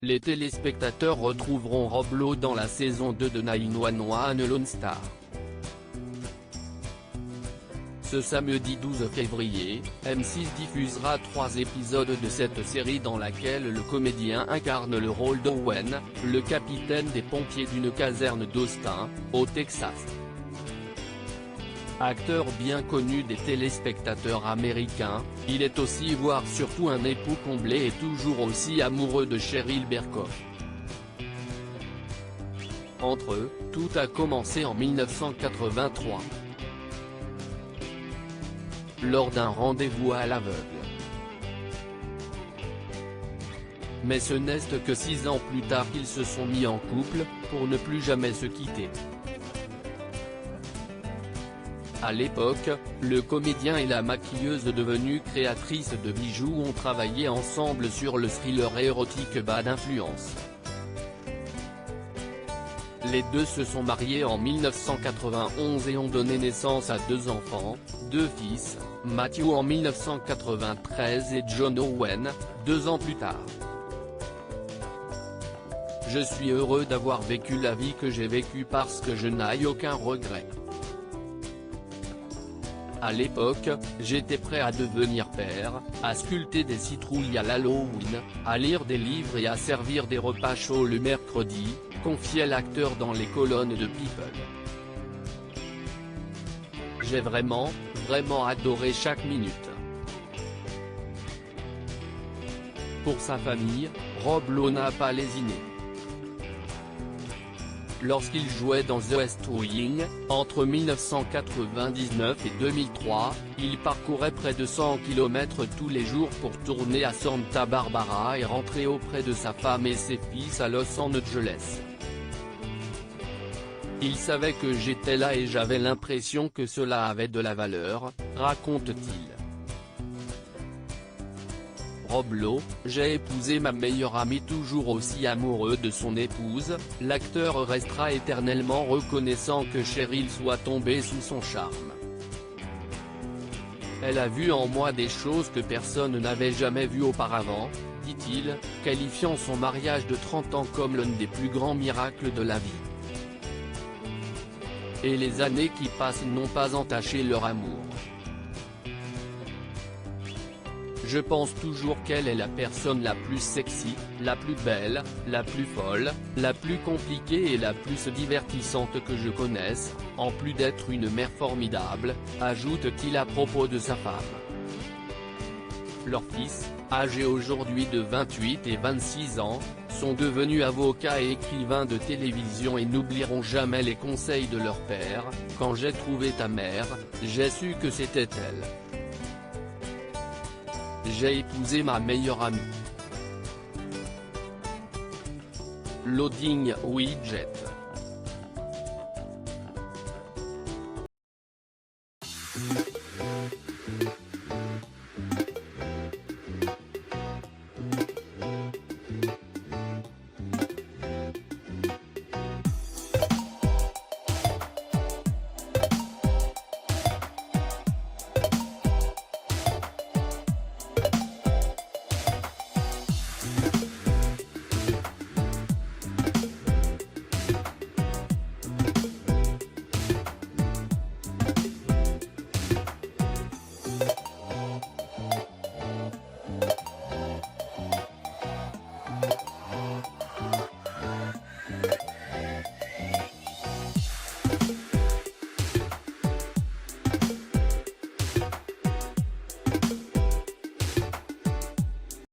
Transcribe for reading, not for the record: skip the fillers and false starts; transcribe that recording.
les téléspectateurs retrouveront Rob Lowe dans la saison 2 de 911 Lone Star. Ce samedi 12 février, M6 diffusera 3 épisodes de cette série dans laquelle le comédien incarne le rôle d'Owen, le capitaine des pompiers d'une caserne d'Austin, au Texas. Acteur bien connu des téléspectateurs américains, il est aussi voire surtout un époux comblé et toujours aussi amoureux de Cheryl Berkoff. Entre eux, tout a commencé en 1983. Lors d'un rendez-vous à l'aveugle. Mais ce n'est que 6 ans plus tard qu'ils se sont mis en couple, pour ne plus jamais se quitter. À l'époque, le comédien et la maquilleuse devenue créatrice de bijoux ont travaillé ensemble sur le thriller érotique Bad Influence. Les deux se sont mariés en 1991 et ont donné naissance à 2 enfants, 2 fils, Matthew en 1993 et John Owen, 2 ans plus tard. Je suis heureux d'avoir vécu la vie que j'ai vécue parce que je n'ai aucun regret. À l'époque, j'étais prêt à devenir père, à sculpter des citrouilles à l'Halloween, à lire des livres et à servir des repas chauds le mercredi, confiait l'acteur dans les colonnes de People. J'ai vraiment adoré chaque minute. Pour sa famille, Rob Lowe n'a pas lésiné. Lorsqu'il jouait dans The West Wing, entre 1999 et 2003, il parcourait près de 100 km tous les jours pour tourner à Santa Barbara et rentrer auprès de sa femme et ses fils à Los Angeles. Il savait que j'étais là et j'avais l'impression que cela avait de la valeur, raconte-t-il. Rob Lowe, j'ai épousé ma meilleure amie. Toujours aussi amoureux de son épouse, l'acteur restera éternellement reconnaissant que Cheryl soit tombée sous son charme. Elle a vu en moi des choses que personne n'avait jamais vues auparavant, dit-il, qualifiant son mariage de 30 ans comme l'un des plus grands miracles de la vie. Et les années qui passent n'ont pas entaché leur amour. Je pense toujours qu'elle est la personne la plus sexy, la plus belle, la plus folle, la plus compliquée et la plus divertissante que je connaisse, en plus d'être une mère formidable, ajoute-t-il à propos de sa femme. Leurs fils, âgés aujourd'hui de 28 et 26 ans, sont devenus avocats et écrivains de télévision et n'oublieront jamais les conseils de leur père. Quand j'ai trouvé ta mère, j'ai su que c'était elle. J'ai épousé ma meilleure amie. Loading Widget.